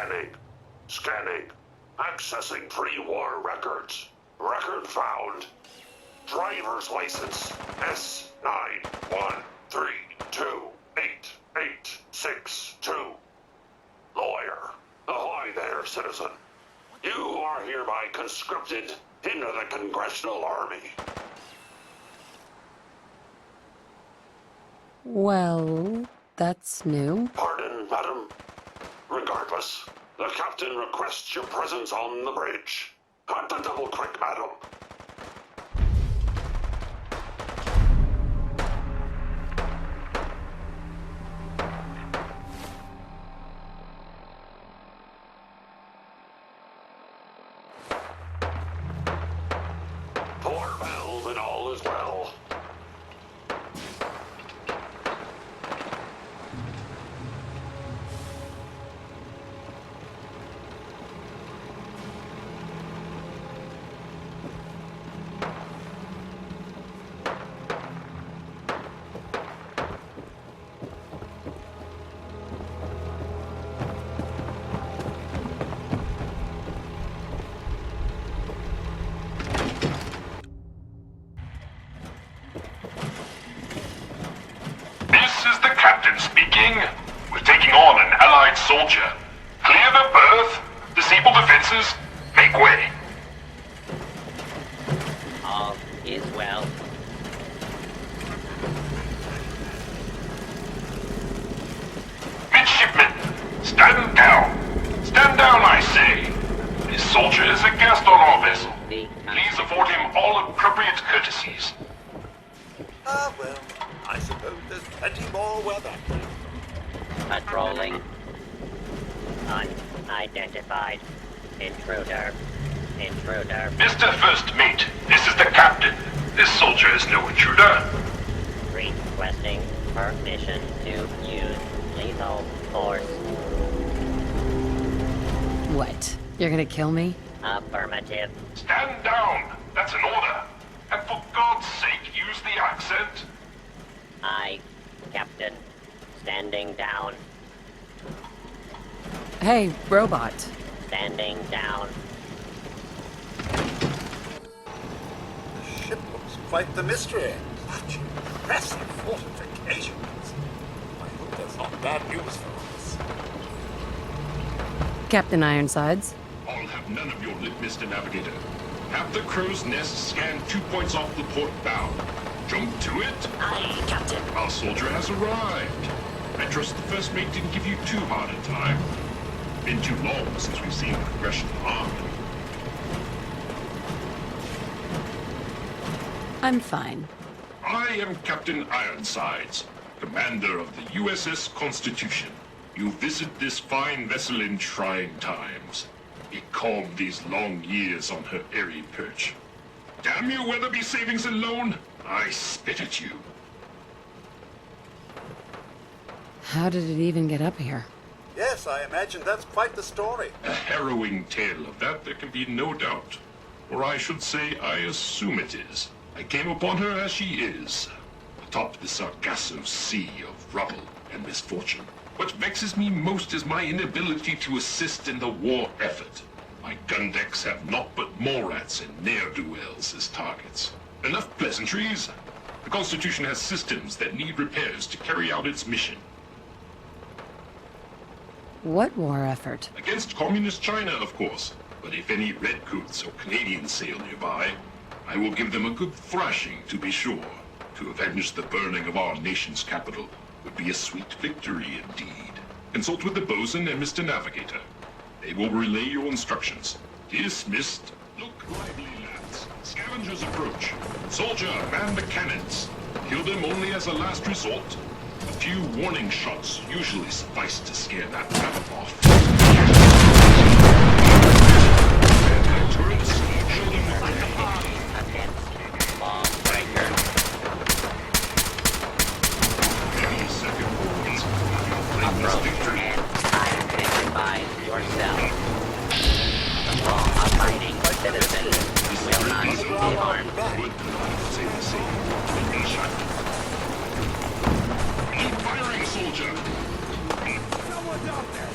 Scanning. Scanning. Accessing pre-war records. Record found. Driver's license S91328862. Lawyer. Ahoy there, citizen. You are hereby conscripted into the Congressional Army. Well, that's new. Pardon, madam. Regardless, the captain requests your presence on the bridge. Cut the double quick, madam. Poor Valve, and all is well. Speaking. We're taking on an Allied soldier. Clear the berth. Disable defenses. Make way. All is well. Midshipmen, stand down. Stand down, I say. This soldier is a guest on our vessel. Please afford him all appropriate courtesies. Ah, well, I suppose there's plenty more where that came from. Patrolling. Unidentified. Intruder. Intruder. Mr. First Mate, this is the captain. This soldier is no intruder. Requesting permission to use lethal force. What? You're gonna kill me? Affirmative. Stand down. That's an order. And for God's sake, use the accent. I, Captain. Standing down. Hey, robot. Standing down. The ship looks quite the mystery. Such impressive fortifications. I hope that's not bad news for us. Captain Ironsides. I'll have none of your lip, Mr. Navigator. Have the crow's nest scan 2 points off the port bow. Jump to it. Aye, Captain. Our soldier has arrived. I trust the first mate didn't give you too hard a time. Been too long since we've seen the Congressional Army. I'm fine. I am Captain Ironsides, commander of the USS Constitution. You visit this fine vessel in trying times. Be calm these long years on her airy perch. Damn you, Weatherby Savings and Loan! I spit at you. How did it even get up here? Yes, I imagine that's quite the story. A harrowing tale of that there can be no doubt. Or I should say, I assume it is. I came upon her as she is, atop the Sargasso sea of rubble and misfortune. What vexes me most is my inability to assist in the war effort. My gun decks have naught but Morats and ne'er-do-wells as targets. Enough pleasantries. The Constitution has systems that need repairs to carry out its mission. What war effort? Against Communist China, of course. But if any Redcoats or Canadians sail nearby, I will give them a good thrashing, to be sure. To avenge the burning of our nation's capital would be a sweet victory indeed. Consult with the bosun and Mr. Navigator. They will relay your instructions. Dismissed. Look lively, lads. Scavengers approach. Soldier, man the cannons. Kill them only as a last resort. A few warning shots usually suffice to scare that rabbit off. Turrets, show them their Against bomb breaker. any second forwards. Bring this Approach victory. and identify yourself. Law-abiding citizens will not be harmed. Would say the same. Been shot. Keep firing, soldier. Someone's out there.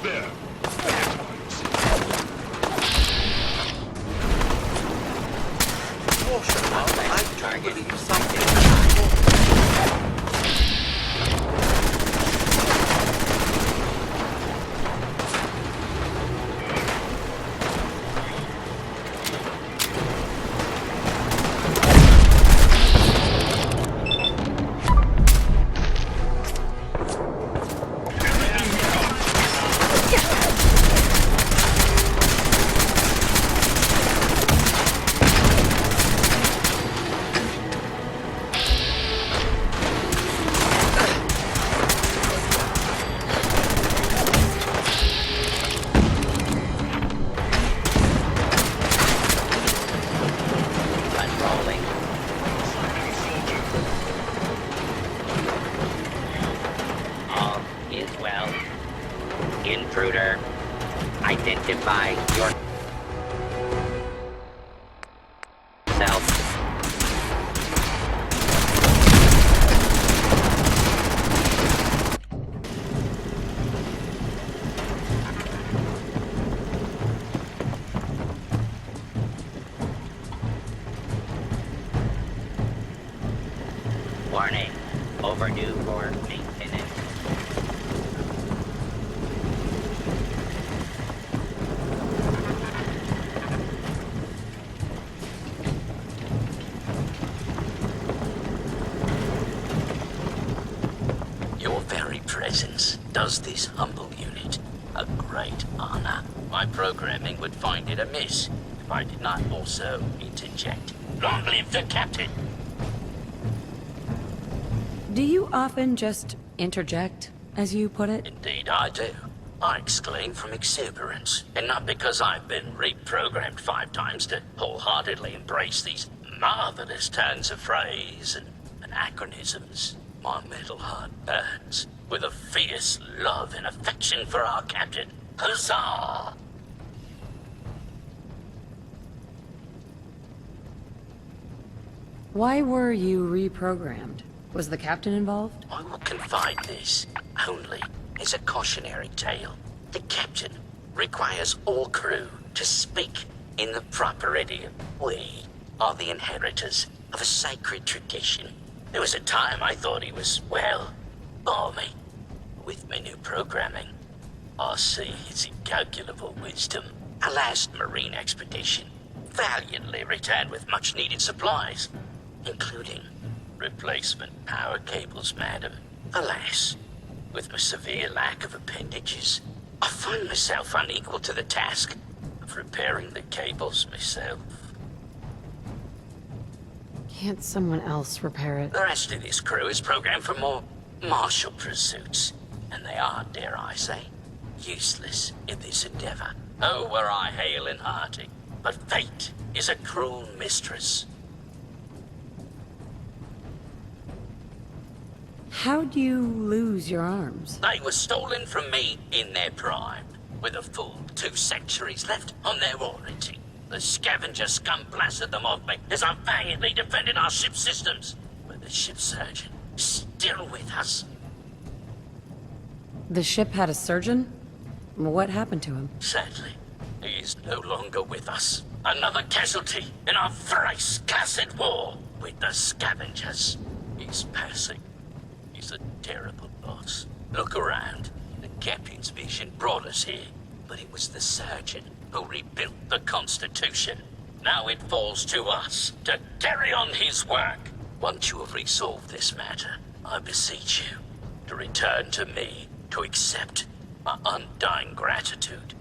Who's there? I do believe something. Unrolling. All is well. Intruder, identify yourself. Warning, overdue for maintenance. Your very presence does this humble unit a great honor. My programming would find it amiss if I did not also interject. Long live the captain! Do you often just interject, as you put it? Indeed I do. I exclaim from exuberance, and not because I've been reprogrammed 5 times to wholeheartedly embrace these marvelous turns of phrase and anachronisms. My metal heart burns with a fierce love and affection for our captain. Huzzah! Why were you reprogrammed? Was the captain involved? I will confide this only as a cautionary tale. The captain requires all crew to speak in the proper idiom. We are the inheritors of a sacred tradition. There was a time I thought he was, well, balmy. With my new programming, I see his incalculable wisdom. A last marine expedition valiantly returned with much-needed supplies, including replacement power cables, madam. Alas, with my severe lack of appendages, I find myself unequal to the task of repairing the cables myself. Can't someone else repair it? The rest of this crew is programmed for more martial pursuits, and they are, dare I say, useless in this endeavor. Oh, were I hale and hearty, but fate is a cruel mistress. How'd you lose your arms? They were stolen from me in their prime, with a full 2 centuries left on their warranty. The scavenger scum blasted them off me as I valiantly defended our ship systems. But the ship surgeon is still with us. The ship had a surgeon? What happened to him? Sadly, he is no longer with us. Another casualty in our thrice cursed war with the scavengers. He's passing. He's a terrible loss. Look around. The captain's vision brought us here, but it was the surgeon who rebuilt the Constitution. Now it falls to us to carry on his work. Once you have resolved this matter, I beseech you to return to me to accept my undying gratitude.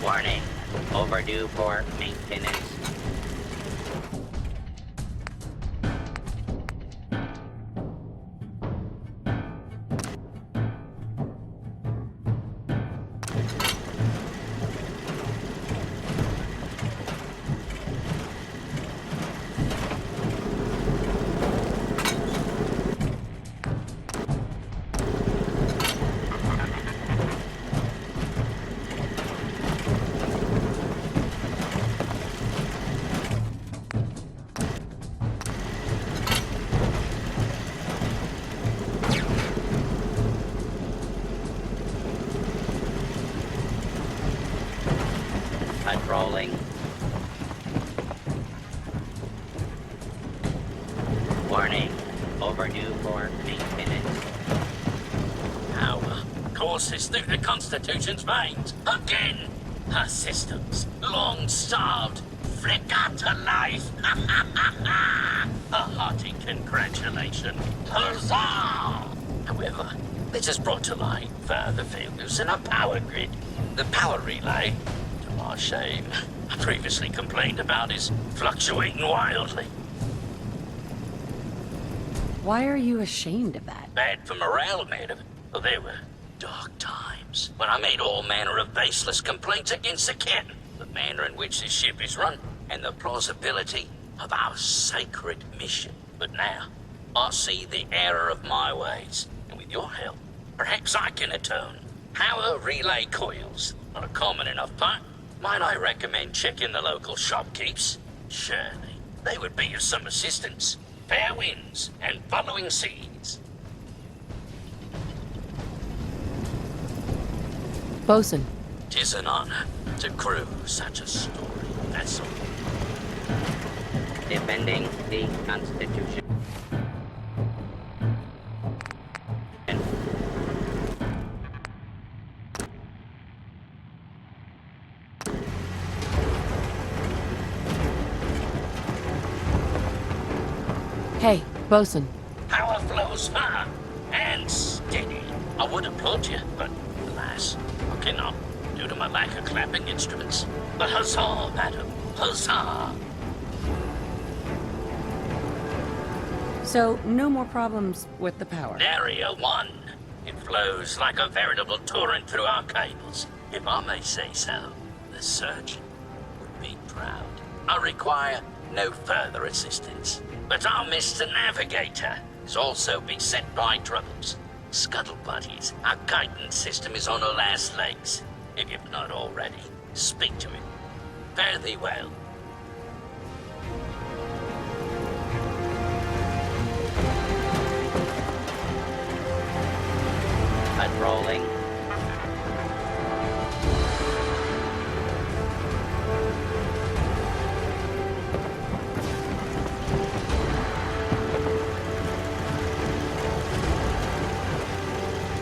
Warning, overdue for maintenance. Overdue for 8 minutes. Power courses through the Constitution's veins. Again! Her systems, long starved, flicker to life. A hearty congratulations. Huzzah! However, this has brought to light further failures in our power grid. The power relay, to our shame, I previously complained about, is fluctuating wildly. Why are you ashamed of that? Bad for morale, madam. Well, there were dark times when I made all manner of baseless complaints against the captain, the manner in which this ship is run, and the plausibility of our sacred mission. But now, I see the error of my ways, and with your help, perhaps I can atone. Power relay coils, not a common enough part. Might I recommend checking the local shopkeepers? Surely, they would be of some assistance. Fair winds and following seas. Bosun, 'Tis an honor to crew such a story vessel. Defending the Constitution. hey, Bosun. Power flows far and steady. I would applaud you, but alas, I cannot due to my lack of clapping instruments. But huzzah, madam, huzzah! So, no more problems with the power. Area 1. It flows like a veritable torrent through our cables. If I may say so, the surgeon would be proud. I require no further assistance. But our Mr. Navigator is also beset by troubles. Scuttle buddies, our guidance system is on her last legs. If you've not already, speak to him. Fare thee well. Patrolling.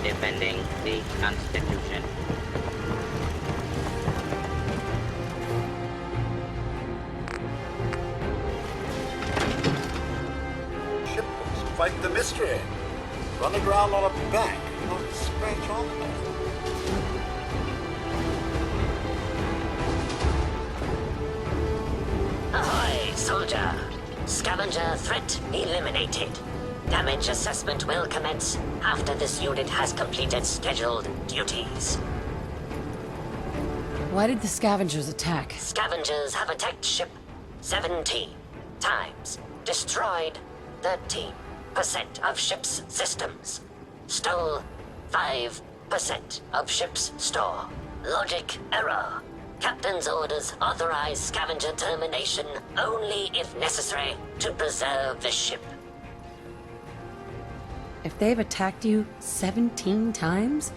Defending the Constitution. Ship looks quite the mystery. Run aground on a back, not a scratch on the metal. Ahoy, soldier! Scavenger threat eliminated. Damage assessment will commence after this unit has completed scheduled duties. Why did the Scavengers attack? Scavengers have attacked ship 17 times, destroyed 13% of ship's systems, stole 5% of ship's store. Logic error. Captain's orders authorize scavenger termination only if necessary to preserve the ship. If they've attacked you 17 times,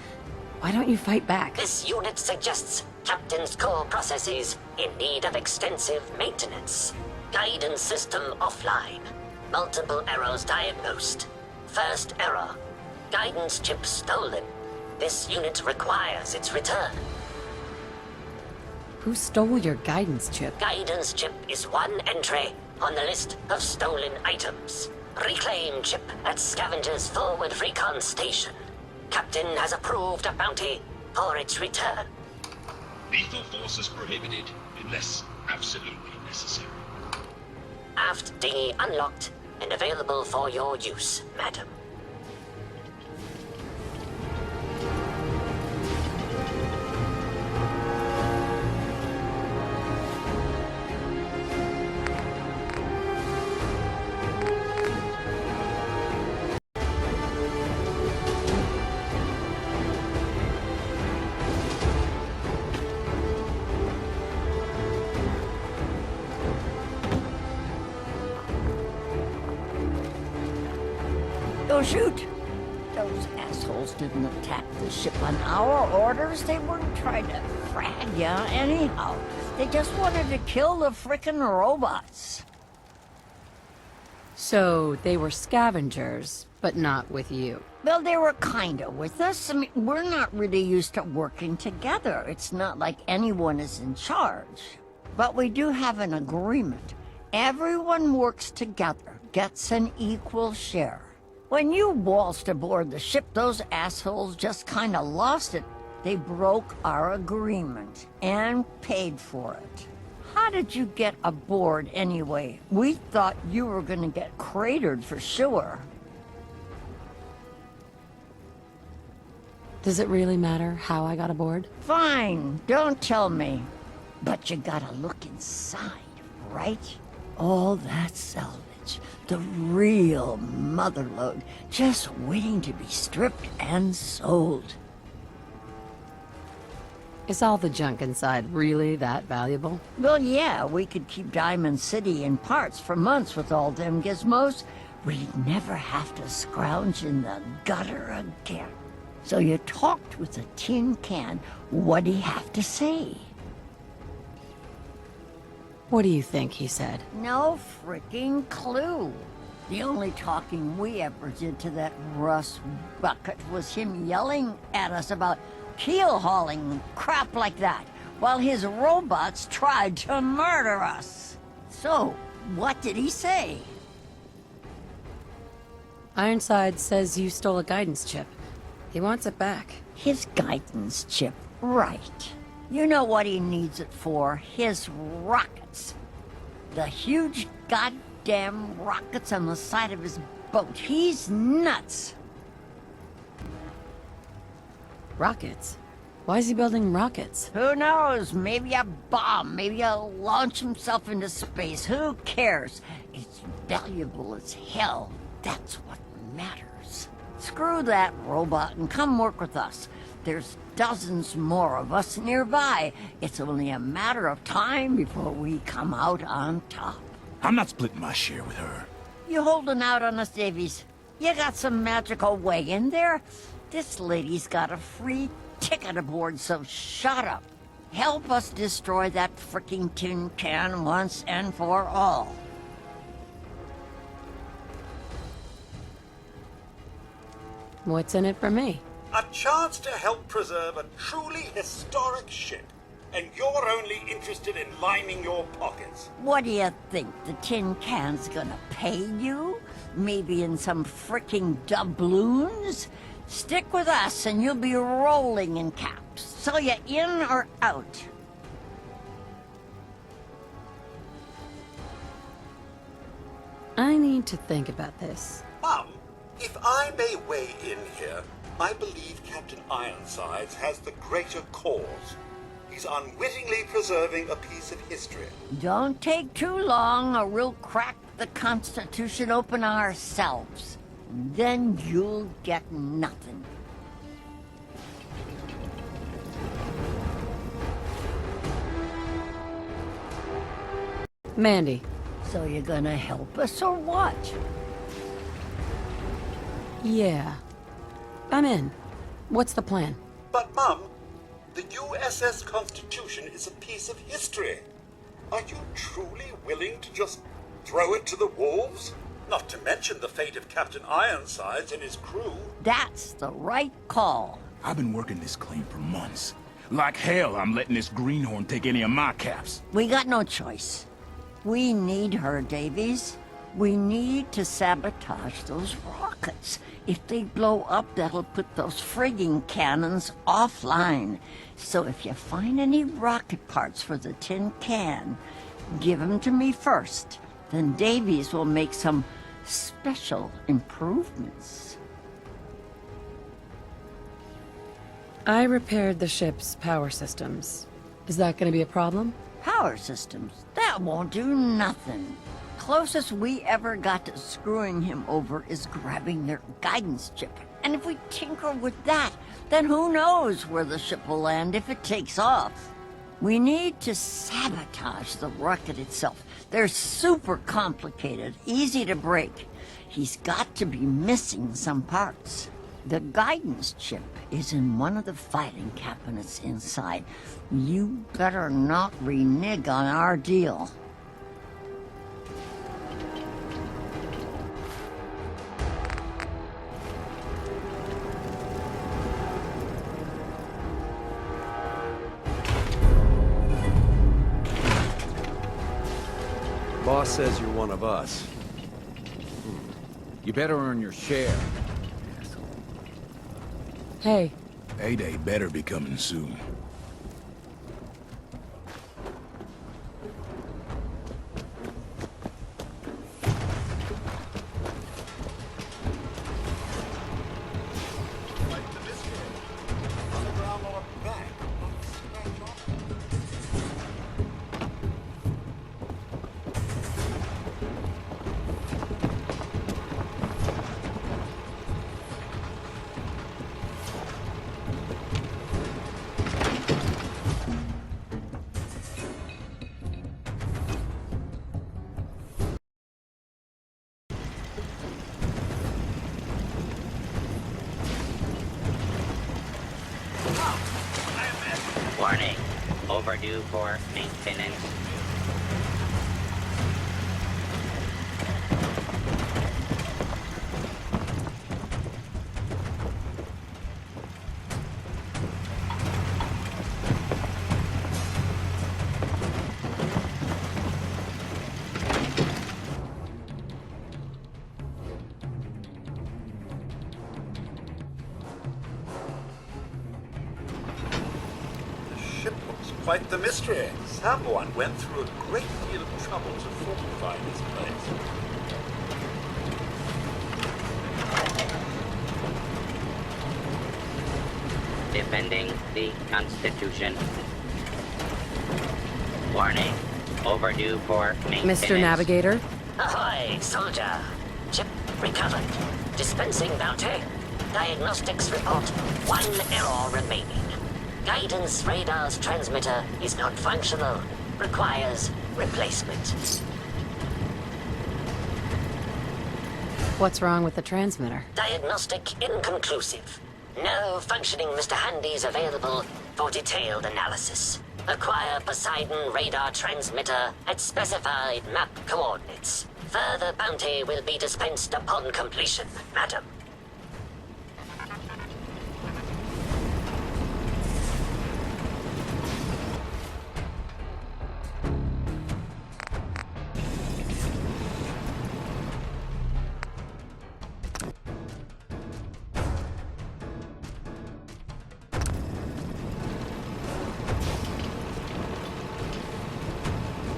why don't you fight back? This unit suggests Captain's core processes in need of extensive maintenance. Guidance system offline. Multiple errors diagnosed. First error. Guidance chip stolen. This unit requires its return. Who stole your guidance chip? Guidance chip is one entry on the list of stolen items. Reclaim chip at Scavenger's forward recon station. Captain has approved a bounty for its return. Lethal force is prohibited unless absolutely necessary. Aft dinghy unlocked and available for your use, madam. Oh, shoot! Those assholes didn't attack the ship on our orders. They weren't trying to frag ya anyhow. They just wanted to kill the frickin' robots. So they were scavengers, but not with you. Well, they were kinda with us. I mean, we're not really used to working together. It's not like anyone is in charge. But we do have an agreement. Everyone works together, gets an equal share. When you waltzed aboard the ship, those assholes just kinda lost it. They broke our agreement and paid for it. How did you get aboard anyway? We thought you were gonna get cratered for sure. Does it really matter how I got aboard? Fine, don't tell me. But you gotta look inside, right? All that salvage, the real motherlode, just waiting to be stripped and sold. Is all the junk inside really that valuable? Well, yeah, we could keep Diamond City in parts for months with all them gizmos. We'd never have to scrounge in the gutter again. So you talked with a tin can. What'd he have to say? What do you think he said? No freaking clue. The only talking we ever did to that rust bucket was him yelling at us about keel hauling and crap like that, while his robots tried to murder us. So, what did he say? Ironside says you stole a guidance chip. He wants it back. His guidance chip, right. You know what he needs it for? His rockets. The huge goddamn rockets on the side of his boat. He's nuts. Rockets? Why is he building rockets? Who knows? Maybe a bomb. Maybe he'll launch himself into space. Who cares? It's valuable as hell. That's what matters. Screw that robot and come work with us. There's dozens more of us nearby. It's only a matter of time before we come out on top. I'm not splitting my share with her. You holding out on us, Davies? You got some magical way in there? This lady's got a free ticket aboard, so shut up. Help us destroy that frickin' tin can once and for all. What's in it for me? A chance to help preserve a truly historic ship. And you're only interested in lining your pockets. What do you think? The tin can's gonna pay you? Maybe in some frickin' doubloons? Stick with us and you'll be rolling in caps. So you in or out? I need to think about this. Mum, if I may weigh in here, I believe Captain Ironside has the greater cause. He's unwittingly preserving a piece of history. Don't take too long or we'll crack the Constitution open ourselves. Then you'll get nothing. Mandy. So you're gonna help us or what? Yeah. I'm in. What's the plan? But, Mum, the U.S.S. Constitution is a piece of history. Are you truly willing to just throw it to the wolves? Not to mention the fate of Captain Ironsides and his crew. That's the right call. I've been working this claim for months. Like hell, I'm letting this greenhorn take any of my caps. We got no choice. We need her, Davies. We need to sabotage those rockets. If they blow up, that'll put those frigging cannons offline. So if you find any rocket parts for the tin can, give them to me first. Then Davies will make some special improvements. I repaired the ship's power systems. Is that going to be a problem? Power systems? That won't do nothing. Closest we ever got to screwing him over is grabbing their guidance chip. And if we tinker with that, then who knows where the ship will land if it takes off. We need to sabotage the rocket itself. They're super complicated, easy to break. He's got to be missing some parts. The guidance chip is in one of the filing cabinets inside. You better not renege on our deal. boss says you're one of us. You better earn your share. Hey, Payday better be coming soon. Like the Misc. On the ground on our back. Not scratch off. Warning. Overdue for maintenance. Ship looks quite the mystery. Someone went through a great deal of trouble to fortify this place. Defending the Constitution. Warning. Overdue for maintenance. Mr. Navigator? Ahoy, soldier. Chip recovered. Dispensing bounty. Diagnostics report. 1 error remaining. Guidance radar's transmitter is not functional. Requires replacement. What's wrong with the transmitter? Diagnostic inconclusive. No functioning Mr. Handy's available for detailed analysis. Acquire Poseidon radar transmitter at specified map coordinates. Further bounty will be dispensed upon completion, madam.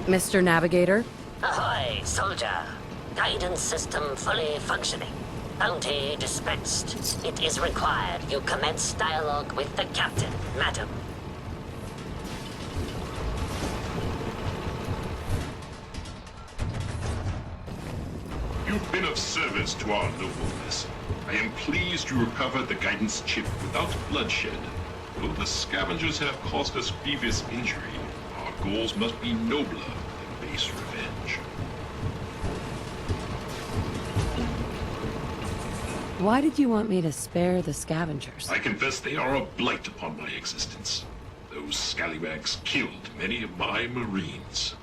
Mr. Navigator? Ahoy, soldier. Guidance system fully functioning. Bounty dispensed. It is required you commence dialogue with the captain, madam. You've been of service to our nobleness. I am pleased you recovered the guidance chip without bloodshed. Though the Scavengers have caused us grievous injury, our goals must be nobler than base revenge. Why did you want me to spare the Scavengers? I confess they are a blight upon my existence. Those scallywags killed many of my Marines.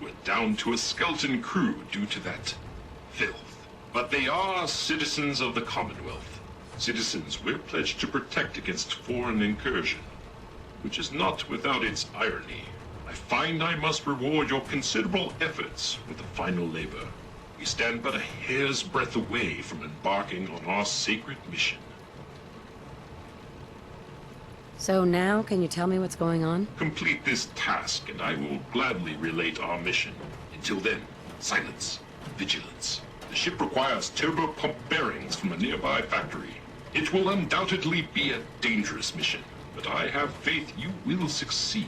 We're down to a skeleton crew due to that filth. But they are citizens of the Commonwealth. Citizens we're pledged to protect against foreign incursion. Which is not without its irony. I find I must reward your considerable efforts with the final labor. We stand but a hair's breadth away from embarking on our sacred mission. So now, can you tell me what's going on? Complete this task, and I will gladly relate our mission. Until then, silence, vigilance. The ship requires turbo pump bearings from a nearby factory. It will undoubtedly be a dangerous mission, but I have faith you will succeed.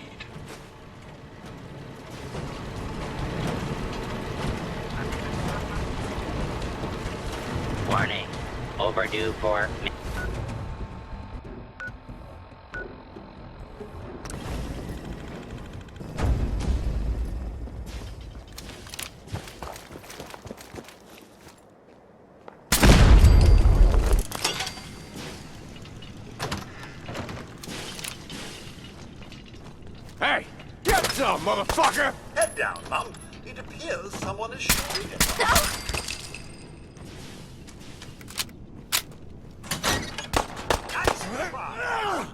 Warning. Overdue for... Hey, get some, motherfucker! Head down, Mum. It appears someone is shooting at us. Nice try.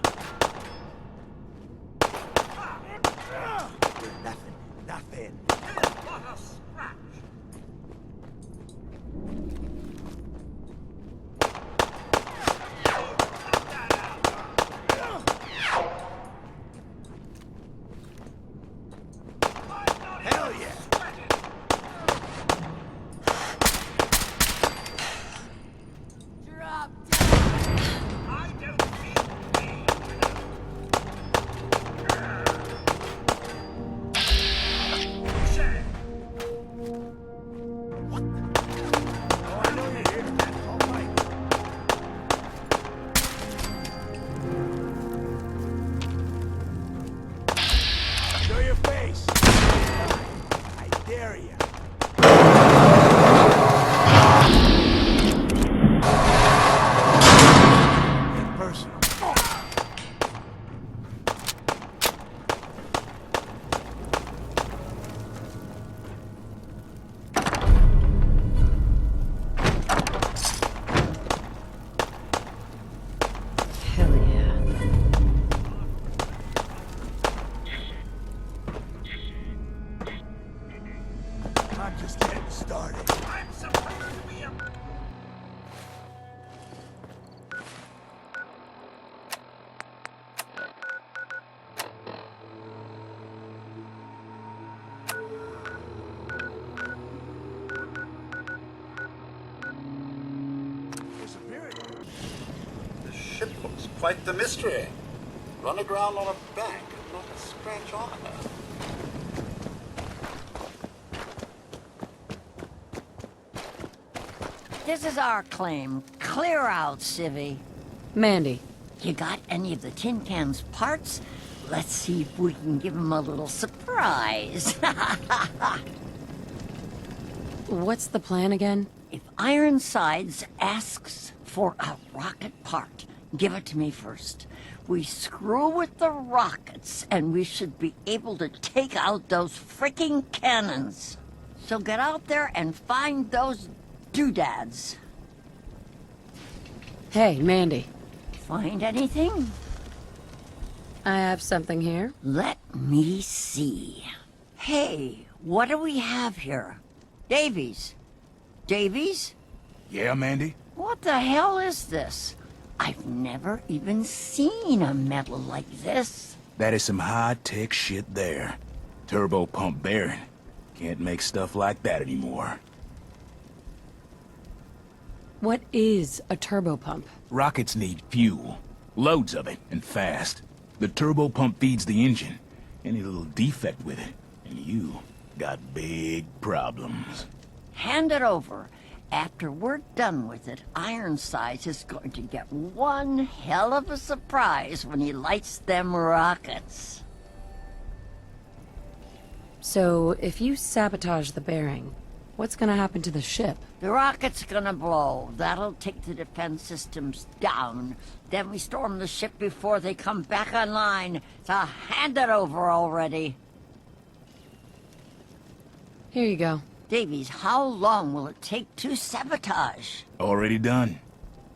Nothing. Let us scratch. quite the mystery. Run aground on a back and not a scratch on her. This is our claim. Clear out, civvy. Mandy, You got any of the tin can's parts? Let's see if we can give him a little surprise. what's the plan again? If Ironsides asks for a rocket part, give it to me first. We screw with the rockets, and we should be able to take out those freaking cannons. So get out there and find those doodads. Hey, Mandy. Find anything? I have something here. Let me see. Hey, what do we have here? Davies. Davies? Yeah, Mandy? What the hell is this? I've never even seen a metal like this. That is some high-tech shit there. Turbo pump bearing. Can't make stuff like that anymore. What is a turbopump? Rockets need fuel. Loads of it, and fast. The turbo pump feeds the engine. Any little defect with it, and you got big problems. Hand it over. After we're done with it, Ironsides is going to get one hell of a surprise when he lights them rockets. So, if you sabotage the bearing, what's gonna happen to the ship? The rocket's gonna blow. That'll take the defense systems down. Then we storm the ship before they come back online. So hand it over already. Here you go. Davies, how long will it take to sabotage? Already done.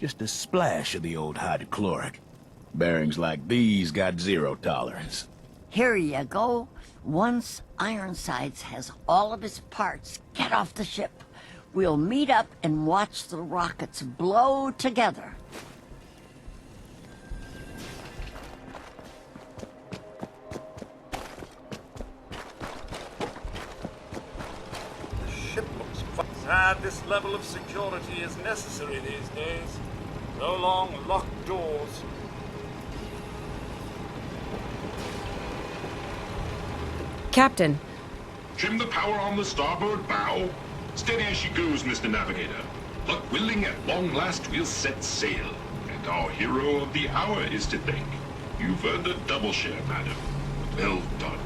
Just a splash of the old hydrochloric. Bearings like these got zero tolerance. Here you go. Once Ironsides has all of his parts, get off the ship. We'll meet up and watch the rockets blow together. The ship looks quite sad. This level of security is necessary these days. No long locked doors. Captain, Trim the power on the starboard bow. Steady as she goes, Mr. Navigator. Luck willing, at long last we'll set sail. And our hero of the hour is to thank. You've earned a double share, madam. Well done.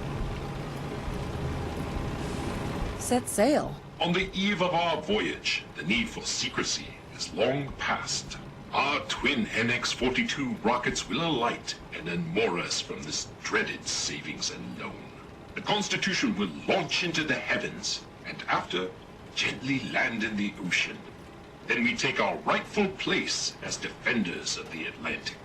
set sail. On the eve of our voyage, the need for secrecy is long past. Our twin NX-42 rockets will alight and unmoor us from this dreaded savings unknown. The Constitution will launch into the heavens, and after, gently land in the ocean. Then we take our rightful place as defenders of the Atlantic.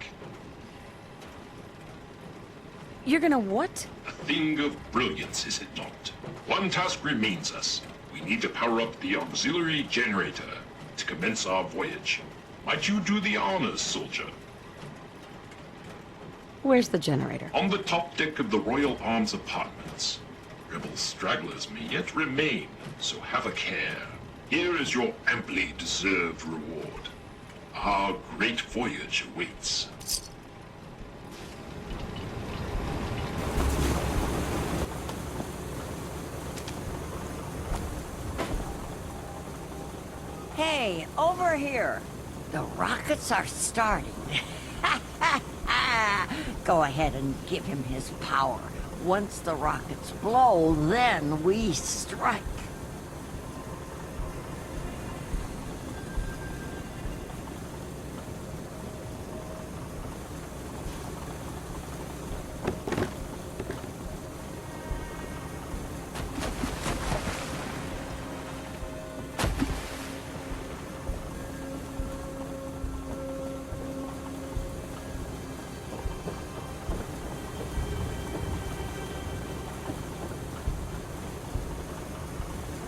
You're gonna what? A thing of brilliance, is it not? One task remains us. We need to power up the auxiliary generator to commence our voyage. Might you do the honors, soldier? Where's the generator? On the top deck of the Royal Arms Apartments. Rebel stragglers may yet remain, so have a care. Here is your amply deserved reward. Our great voyage awaits. Hey, over here. The rockets are starting. Go ahead and give him his power. Once the rockets blow, then we strike.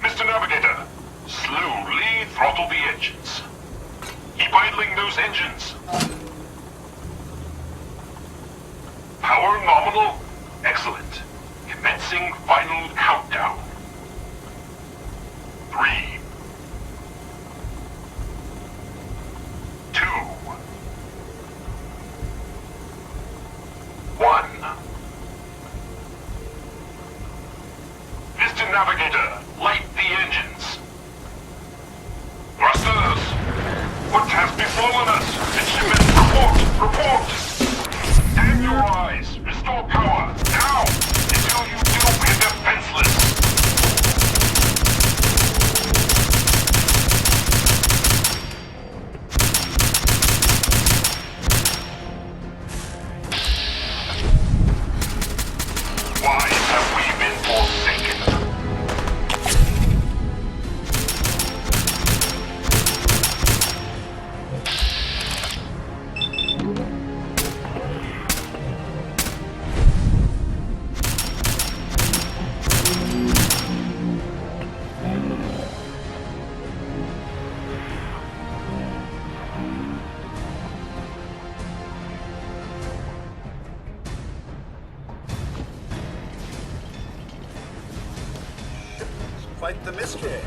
Mr. Navigator, slowly throttle the engines. Keep idling those engines. Power nominal. Excellent. Commencing final countdown. 3, 2, navigator, light the engines. Thrusters! What has befallen us? Midshipmen, report! Damn your eyes! Restore power, now! Until you do, we're defenseless! Why have we been forsaken? Quite the mystery.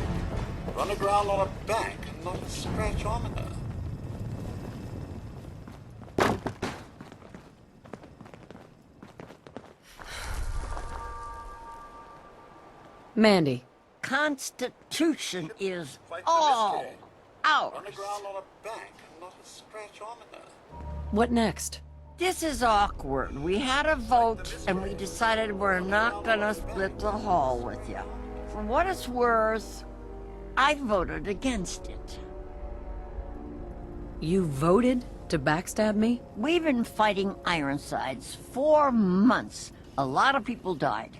Run aground on a bank and not a scratch on her. Mandy, Constitution is Quite the all mystery. ours. Run aground on a bank and not a scratch on her. what next? This is awkward. We had a vote, and we decided we're not gonna split the hall with you. For what it's worth, I voted against it. You voted to backstab me? We've been fighting Ironsides 4 months. A lot of people died.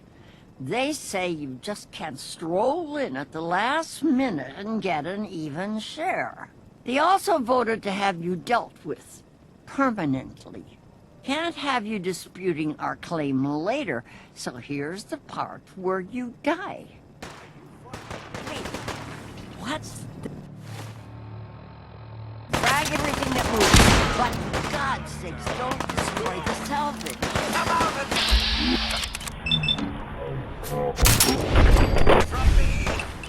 They say you just can't stroll in at the last minute and get an even share. They also voted to have you dealt with permanently. Can't have you disputing our claim later, so here's the part where you die. Wait, what's the... Drag everything that moves, but for God's sakes, don't destroy the salvage. Come on, From me,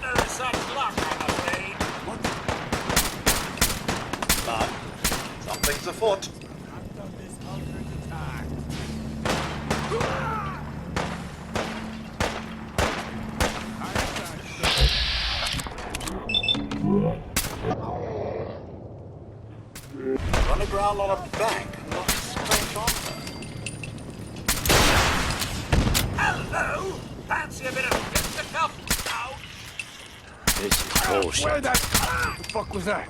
no such luck, I'm afraid. What? None. Something's afoot. I've done this hundreds of times. Run aground on a bank and not a scratch on her. Hello! Fancy a bit of fisticuff? Ouch! This is bullshit. Where the fuck was that?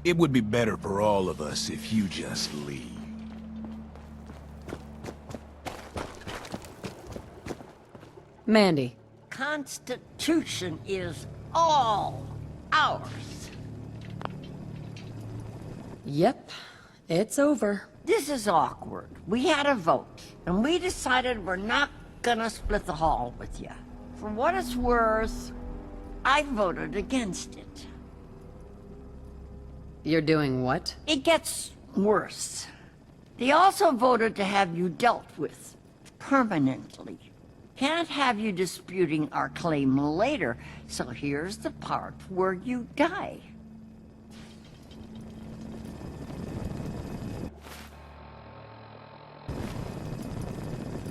It would be better for all of us if you just leave. Mandy, Constitution is all ours. yep, it's over. This is awkward. We had a vote, and we decided we're not gonna split the hall with you. For what it's worth, I voted against it. You're doing what? It gets worse. They also voted to have you dealt with permanently. Can't have you disputing our claim later, so here's the part where you die.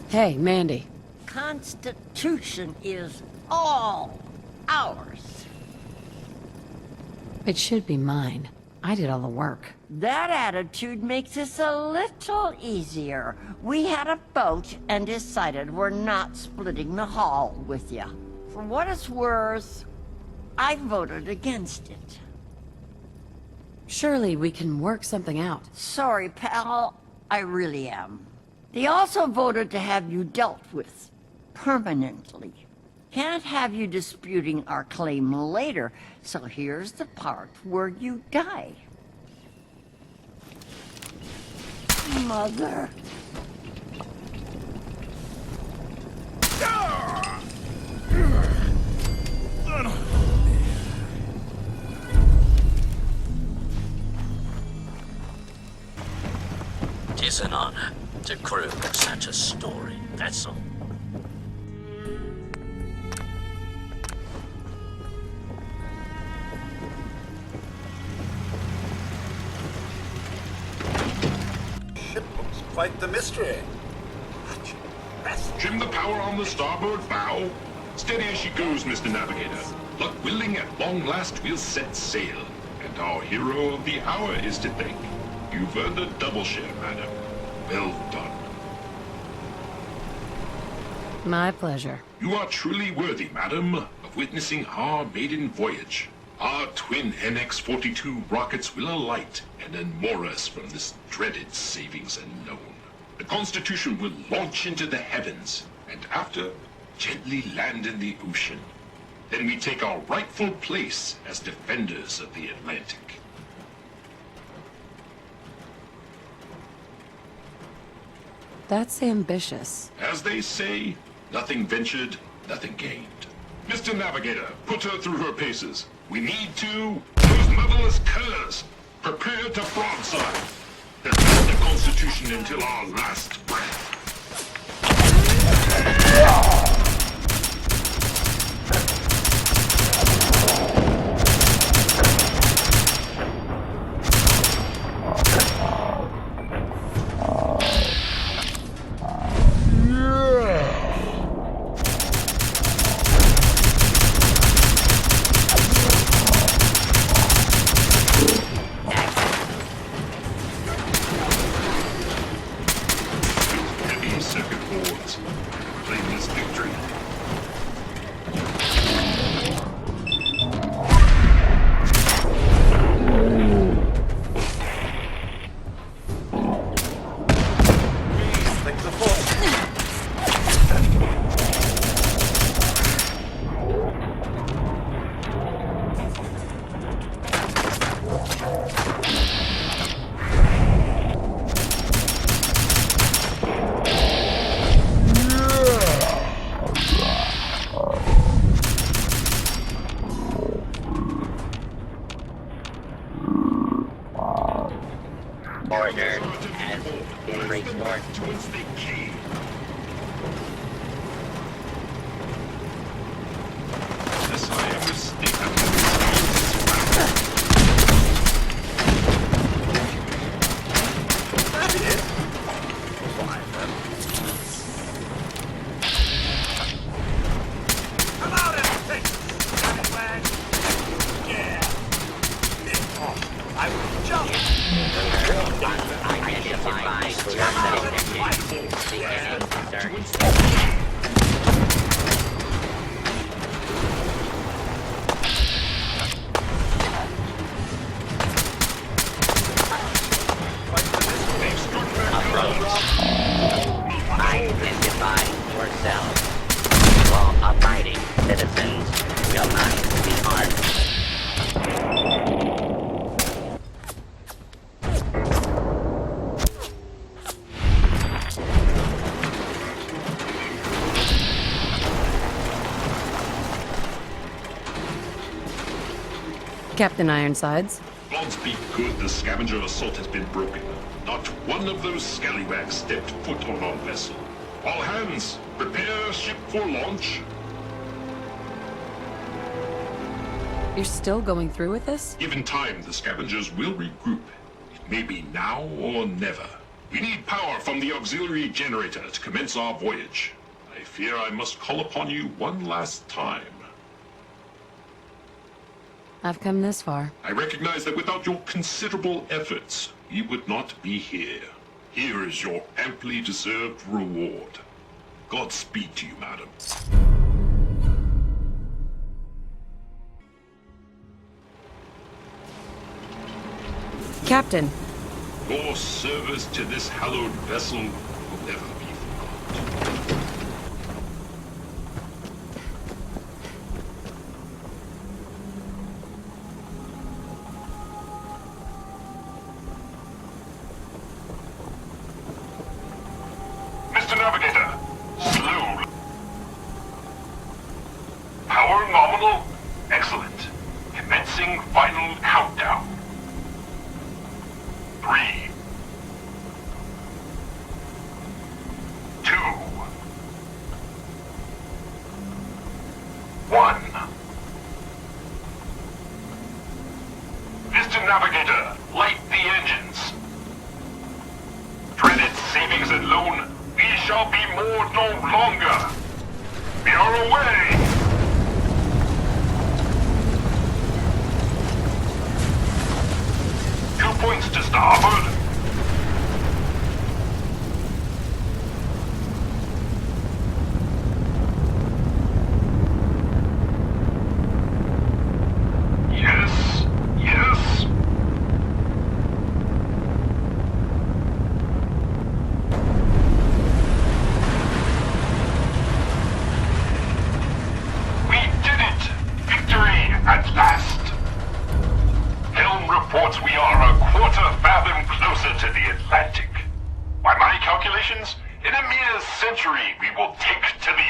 Hey, Mandy. Constitution is all ours. It should be mine. I did all the work. That attitude makes this a little easier. We had a vote and decided we're not splitting the hall with you. For what it's worth, I voted against it. Surely we can work something out. Sorry, pal. I really am. They also voted to have you dealt with permanently. Can't have you disputing our claim later, so here's the part where you die. Mother. Son is an honor to crew such a storied vessel. Ship looks quite the mystery. Trim the power on the starboard bow. Steady as she goes, Mr. Navigator. Luck willing, at long last we'll set sail. And our hero of the hour is to thank. You've earned a double share, madam. Well done. My pleasure. You are truly worthy, madam, of witnessing our maiden voyage. Our twin NX-42 rockets will alight and unmoor us from this dreaded savings unknown. The Constitution will launch into the heavens, and after, gently land in the ocean. Then we take our rightful place as defenders of the Atlantic. That's ambitious. As they say, nothing ventured, nothing gained. Mr. Navigator, put her through her paces. We need to... Those motherless curs! Prepare to broadside! Defend the Constitution until our last breath. Captain Ironsides. Gods be good the scavenger assault has been broken. Not one of those scallywags stepped foot on our vessel. All hands, prepare ship for launch. You're still going through with this? Given time, the scavengers will regroup. It may be now or never. We need power from the auxiliary generator to commence our voyage. I fear I must call upon you one last time. I've come this far. I recognize that without your considerable efforts, we would not be here. Here is your amply deserved reward. Godspeed to you, madam. Captain. Your service to this hallowed vessel will never be forgotten. Mr. Navigator, slow. Power nominal? Excellent. Commencing final countdown. 3, navigator, light the engines. Dreaded savings and loan, we shall be moored no longer. We are away! 2 points to starboard. Yes, yes. We did it! Victory at last! Helm reports we are a quarter fathom closer to the Atlantic. By my calculations, in a mere century we will take to the